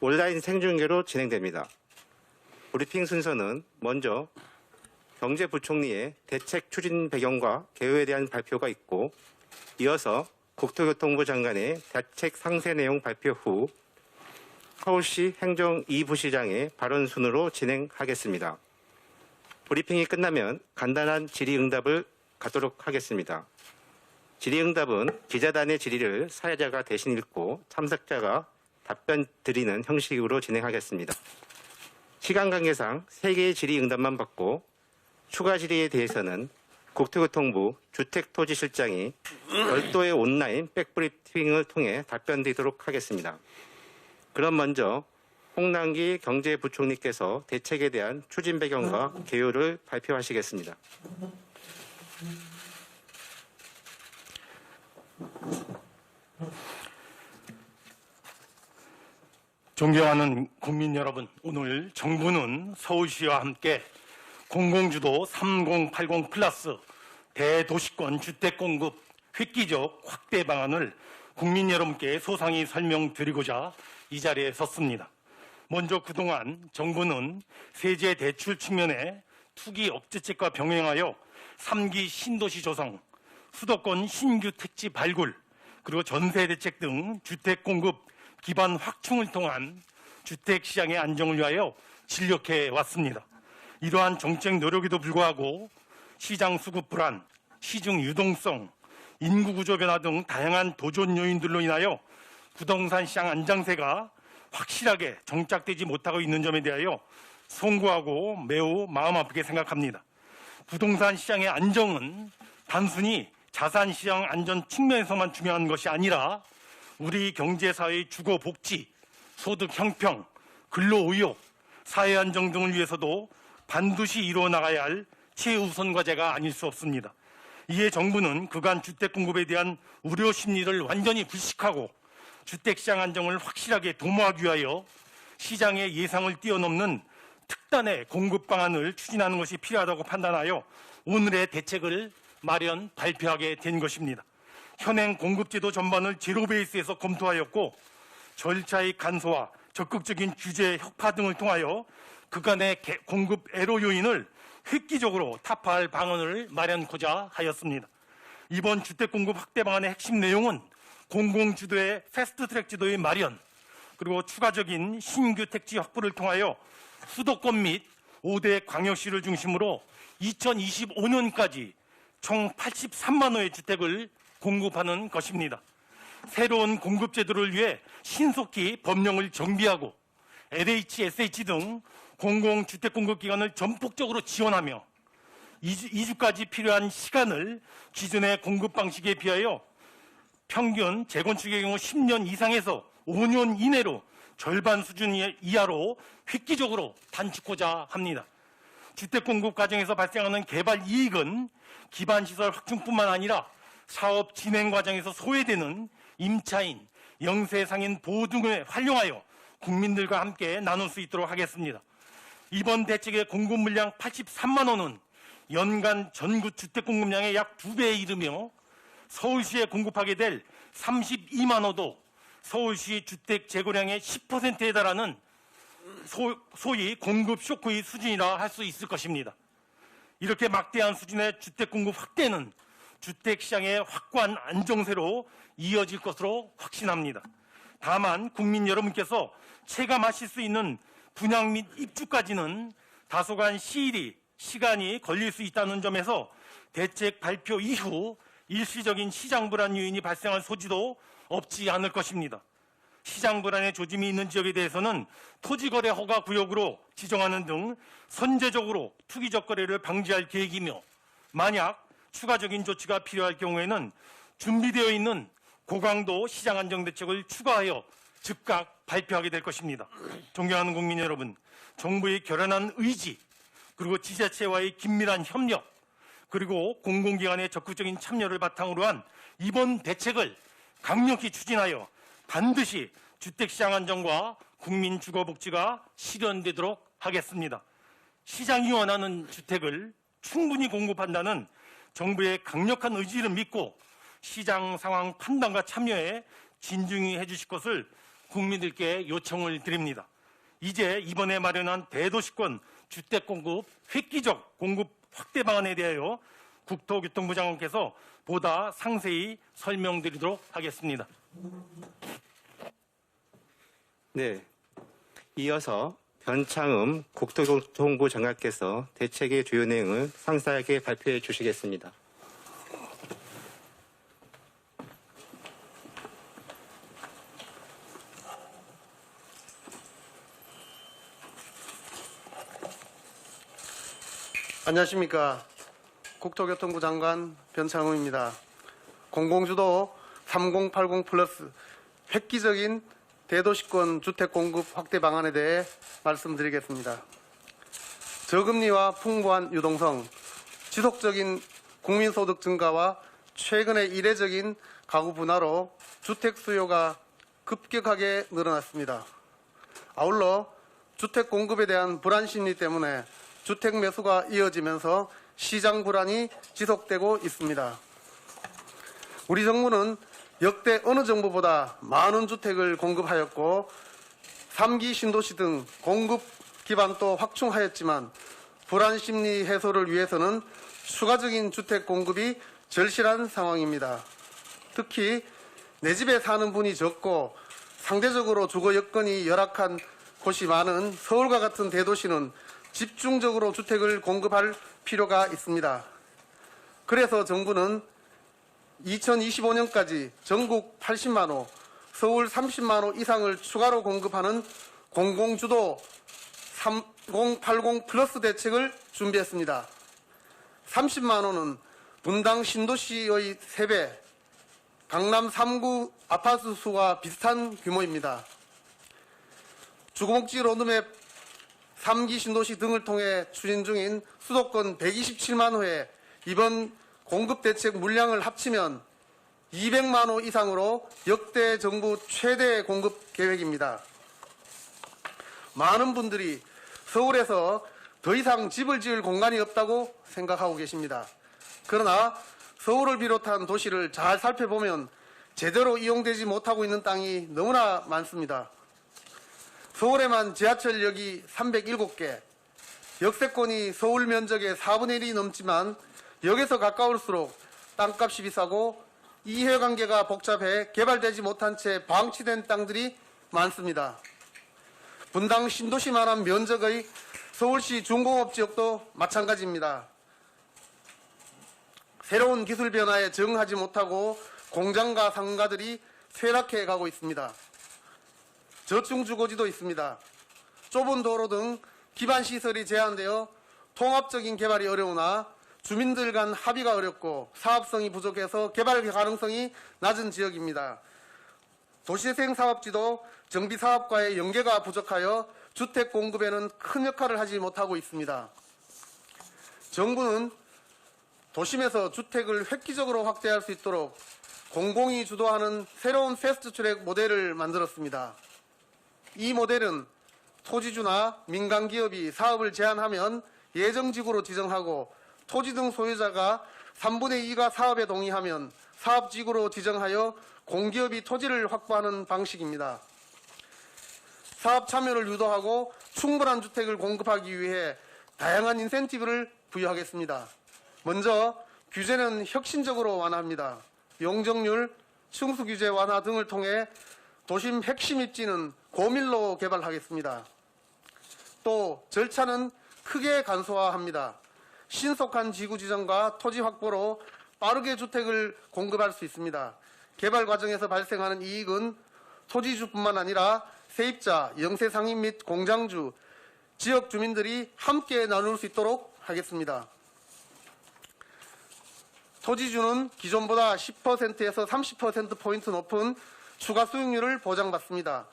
온라인 생중계로 진행됩니다. 브리핑 순서는 먼저 경제부총리의 대책 추진 배경과 개요에 대한 발표가 있고, 이어서 국토교통부 장관의 대책 상세 내용 발표 후 서울시 행정 2부시장의 발언 순으로 진행하겠습니다. 브리핑이 끝나면 간단한 질의응답을 갖도록 하겠습니다. 질의응답은 기자단의 질의를 사회자가 대신 읽고 참석자가 답변 드리는 형식으로 진행하겠습니다. 시간 관계상 3개의 질의응답만 받고 추가 질의에 대해서는 국토교통부 주택토지실장이 별도의 온라인 백브리핑을 통해 답변 드리도록 하겠습니다. 그럼 먼저 홍남기 경제부총리께서 대책에 대한 추진 배경과 개요를 발표하시겠습니다. 존경하는 국민 여러분, 오늘 정부는 서울시와 함께 공공주도 3080 플러스 대도시권 주택 공급 획기적 확대 방안을 국민 여러분께 소상히 설명드리고자 이 자리에 섰습니다. 먼저 그동안 정부는 세제 대출 측면에 투기 억제책과 병행하여 3기 신도시 조성, 수도권 신규 택지 발굴, 그리고 전세 대책 등 주택 공급 기반 확충을 통한 주택 시장의 안정을 위하여 진력해 왔습니다. 이러한 정책 노력에도 불구하고 시장 수급 불안, 시중 유동성, 인구 구조 변화 등 다양한 도전 요인들로 인하여 부동산 시장 안정세가 확실하게 정착되지 못하고 있는 점에 대하여 송구하고 매우 마음 아프게 생각합니다. 부동산 시장의 안정은 단순히 자산 시장 안전 측면에서만 중요한 것이 아니라 우리 경제사회의 주거 복지, 소득 형평, 근로 의욕, 사회 안정 등을 위해서도 반드시 이루어 나가야 할 최우선 과제가 아닐 수 없습니다. 이에 정부는 그간 주택 공급에 대한 우려 심리를 완전히 불식하고 주택시장 안정을 확실하게 도모하기 위하여 시장의 예상을 뛰어넘는 특단의 공급 방안을 추진하는 것이 필요하다고 판단하여 오늘의 대책을 마련 발표하게 된 것입니다. 현행 공급제도 전반을 제로 베이스에서 검토하였고 절차의 간소화, 적극적인 규제 혁파 등을 통하여 그간의 공급 애로 요인을 획기적으로 타파할 방안을 마련코자 하였습니다. 이번 주택 공급 확대 방안의 핵심 내용은 공공주도의 패스트트랙 지도의 마련, 그리고 추가적인 신규 택지 확보를 통하여 수도권 및 5대 광역시를 중심으로 2025년까지 총 83만 호의 주택을 공급하는 것입니다. 새로운 공급 제도를 위해 신속히 법령을 정비하고 LH, SH 등 공공주택 공급 기관을 전폭적으로 지원하며 이주까지 필요한 시간을 기존의 공급 방식에 비하여 평균 재건축의 경우 10년 이상에서 5년 이내로 절반 수준 이하로 획기적으로 단축하고자 합니다. 주택 공급 과정에서 발생하는 개발 이익은 기반시설 확충뿐만 아니라 사업 진행 과정에서 소외되는 임차인, 영세상인 보호 등을 활용하여 국민들과 함께 나눌 수 있도록 하겠습니다. 이번 대책의 공급 물량 83만 호는 연간 전국 주택 공급량의 약 2배에 이르며 서울시에 공급하게 될 32만 호도 서울시 주택 재고량의 10%에 달하는 소위 공급 쇼크의 수준이라 할 수 있을 것입니다. 이렇게 막대한 수준의 주택 공급 확대는 주택 시장의 확고한 안정세로 이어질 것으로 확신합니다. 다만 국민 여러분께서 체감하실 수 있는 분양 및 입주까지는 다소간 시간이 걸릴 수 있다는 점에서 대책 발표 이후 일시적인 시장 불안 요인이 발생할 소지도 없지 않을 것입니다. 시장 불안의 조짐이 있는 지역에 대해서는 토지거래 허가 구역으로 지정하는 등 선제적으로 투기적 거래를 방지할 계획이며, 만약 추가적인 조치가 필요할 경우에는 준비되어 있는 고강도 시장 안정 대책을 추가하여 즉각 발표하게 될 것입니다. 존경하는 국민 여러분, 정부의 결연한 의지, 그리고 지자체와의 긴밀한 협력, 그리고 공공기관의 적극적인 참여를 바탕으로 한 이번 대책을 강력히 추진하여 반드시 주택시장 안정과 국민 주거복지가 실현되도록 하겠습니다. 시장이 원하는 주택을 충분히 공급한다는 정부의 강력한 의지를 믿고 시장 상황 판단과 참여에 진중히 해주실 것을 국민들께 요청을 드립니다. 이제 이번에 마련한 대도시권 주택 공급 획기적 공급 확대 방안에 대하여 국토교통부 장관께서 보다 상세히 설명드리도록 하겠습니다. 네. 이어서 변창흠 국토교통부 장관께서 대책의 주요 내용을 상세하게 발표해 주시겠습니다. 안녕하십니까. 국토교통부 장관 변창흠입니다. 공공주도 3080 플러스 획기적인 대도시권 주택 공급 확대 방안에 대해 말씀드리겠습니다. 저금리와 풍부한 유동성, 지속적인 국민소득 증가와 최근의 이례적인 가구 분화로 주택 수요가 급격하게 늘어났습니다. 아울러 주택 공급에 대한 불안 심리 때문에 주택 매수가 이어지면서 시장 불안이 지속되고 있습니다. 우리 정부는 역대 어느 정부보다 많은 주택을 공급하였고 3기 신도시 등 공급 기반도 확충하였지만 불안 심리 해소를 위해서는 추가적인 주택 공급이 절실한 상황입니다. 특히 내 집에 사는 분이 적고 상대적으로 주거 여건이 열악한 곳이 많은 서울과 같은 대도시는 집중적으로 주택을 공급할 필요가 있습니다. 그래서 정부는 2025년까지 전국 80만 호, 서울 30만 호 이상을 추가로 공급하는 공공주도 3080 플러스 대책을 준비했습니다. 30만 호는 분당 신도시의 3배, 강남 3구 아파트 수와 비슷한 규모입니다. 주거목지 로드맵 3기 신도시 등을 통해 추진 중인 수도권 127만 호에 이번 공급대책 물량을 합치면 200만 호 이상으로 역대 정부 최대 공급 계획입니다. 많은 분들이 서울에서 더 이상 집을 지을 공간이 없다고 생각하고 계십니다. 그러나 서울을 비롯한 도시를 잘 살펴보면 제대로 이용되지 못하고 있는 땅이 너무나 많습니다. 서울에만 지하철역이 307개, 역세권이 서울 면적의 4분의 1이 넘지만 역에서 가까울수록 땅값이 비싸고 이해관계가 복잡해 개발되지 못한 채 방치된 땅들이 많습니다. 분당 신도시만한 면적의 서울시 중공업지역도 마찬가지입니다. 새로운 기술 변화에 적응하지 못하고 공장과 상가들이 쇠락해 가고 있습니다. 저층주거지도 있습니다. 좁은 도로 등 기반시설이 제한되어 통합적인 개발이 어려우나 주민들 간 합의가 어렵고 사업성이 부족해서 개발 가능성이 낮은 지역입니다. 도시재생 사업지도 정비사업과의 연계가 부족하여 주택 공급에는 큰 역할을 하지 못하고 있습니다. 정부는 도심에서 주택을 획기적으로 확대할 수 있도록 공공이 주도하는 새로운 패스트트랙 모델을 만들었습니다. 이 모델은 토지주나 민간기업이 사업을 제안하면 예정지구로 지정하고 토지 등 소유자가 3분의 2가 사업에 동의하면 사업지구로 지정하여 공기업이 토지를 확보하는 방식입니다. 사업 참여를 유도하고 충분한 주택을 공급하기 위해 다양한 인센티브를 부여하겠습니다. 먼저 규제는 혁신적으로 완화합니다. 용적률, 층수규제 완화 등을 통해 도심 핵심 입지는 고밀로 개발하겠습니다. 또 절차는 크게 간소화합니다. 신속한 지구 지정과 토지 확보로 빠르게 주택을 공급할 수 있습니다. 개발 과정에서 발생하는 이익은 토지주뿐만 아니라 세입자, 영세상인 및 공장주, 지역 주민들이 함께 나눌 수 있도록 하겠습니다. 토지주는 기존보다 10%에서 30%포인트 높은 추가 수익률을 보장받습니다.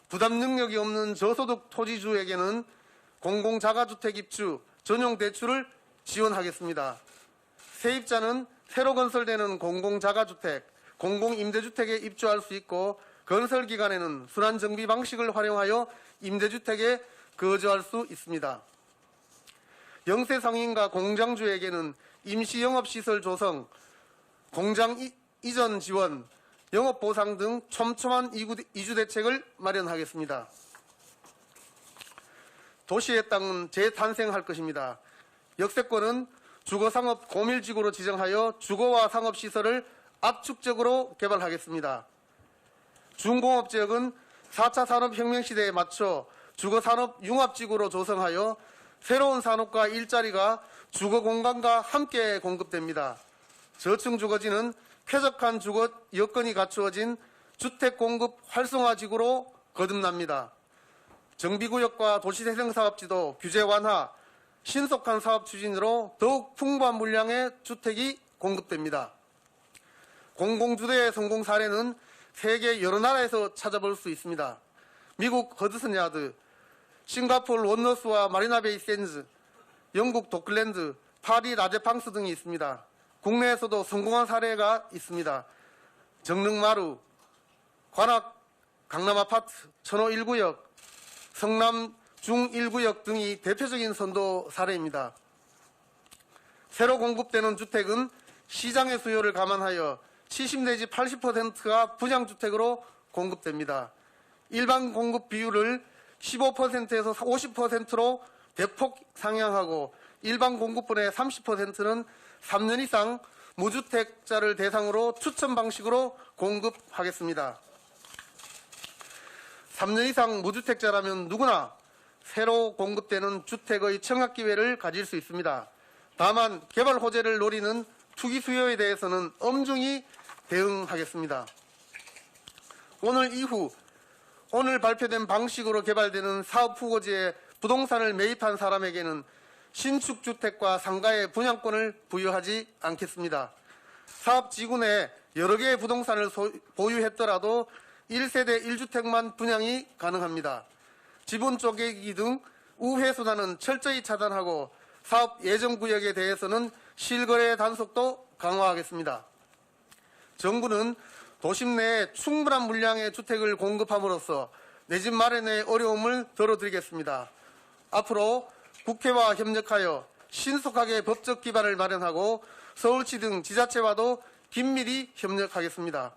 부담 능력이 없는 저소득 토지주에게는 공공자가주택 입주, 전용 대출을 지원하겠습니다. 세입자는 새로 건설되는 공공자가주택, 공공임대주택에 입주할 수 있고 건설 기간에는 순환정비 방식을 활용하여 임대주택에 거주할 수 있습니다. 영세상인과 공장주에게는 임시영업시설 조성, 공장 이전 지원, 영업보상 등 촘촘한 이주대책을 마련하겠습니다. 도시의 땅은 재탄생할 것입니다. 역세권은 주거상업 고밀지구로 지정하여 주거와 상업시설을 압축적으로 개발하겠습니다. 중공업지역은 4차 산업혁명 시대에 맞춰 주거산업 융합지구로 조성하여 새로운 산업과 일자리가 주거공간과 함께 공급됩니다. 저층 주거지는 쾌적한 주거 여건이 갖추어진 주택공급 활성화지구로 거듭납니다. 정비구역과 도시재생사업지도 규제 완화, 신속한 사업 추진으로 더욱 풍부한 물량의 주택이 공급됩니다. 공공주도의 성공 사례는 세계 여러 나라에서 찾아볼 수 있습니다. 미국 허드슨 야드, 싱가포르 원너스와 마리나베이 샌즈, 영국 도클랜드, 파리 라제팡스 등이 있습니다. 국내에서도 성공한 사례가 있습니다. 정릉마루, 관악 강남아파트, 천호 1구역, 성남 중 1구역 등이 대표적인 선도 사례입니다. 새로 공급되는 주택은 시장의 수요를 감안하여 70 내지 80%가 분양주택으로 공급됩니다. 일반 공급 비율을 15%에서 50%로 대폭 상향하고 일반 공급분의 30%는 3년 이상 무주택자를 대상으로 추천 방식으로 공급하겠습니다. 3년 이상 무주택자라면 누구나 새로 공급되는 주택의 청약 기회를 가질 수 있습니다. 다만 개발 호재를 노리는 투기 수요에 대해서는 엄중히 대응하겠습니다. 오늘 발표된 방식으로 개발되는 사업 후보지에 부동산을 매입한 사람에게는 신축 주택과 상가의 분양권을 부여하지 않겠습니다. 사업 지구 내 여러 개의 부동산을 보유했더라도 1세대 1주택만 분양이 가능합니다. 지분 쪼개기 등 우회 수단은 철저히 차단하고 사업 예정 구역에 대해서는 실거래 단속도 강화하겠습니다. 정부는 도심 내에 충분한 물량의 주택을 공급함으로써 내 집 마련의 어려움을 덜어드리겠습니다. 앞으로 국회와 협력하여 신속하게 법적 기반을 마련하고 서울시 등 지자체와도 긴밀히 협력하겠습니다.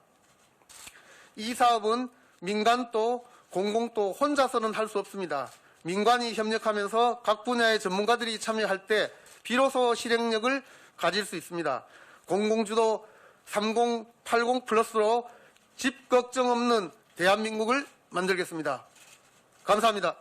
이 사업은 민간도 공공도 혼자서는 할 수 없습니다. 민관이 협력하면서 각 분야의 전문가들이 참여할 때 비로소 실행력을 가질 수 있습니다. 공공주도 3080 플러스로 집 걱정 없는 대한민국을 만들겠습니다. 감사합니다.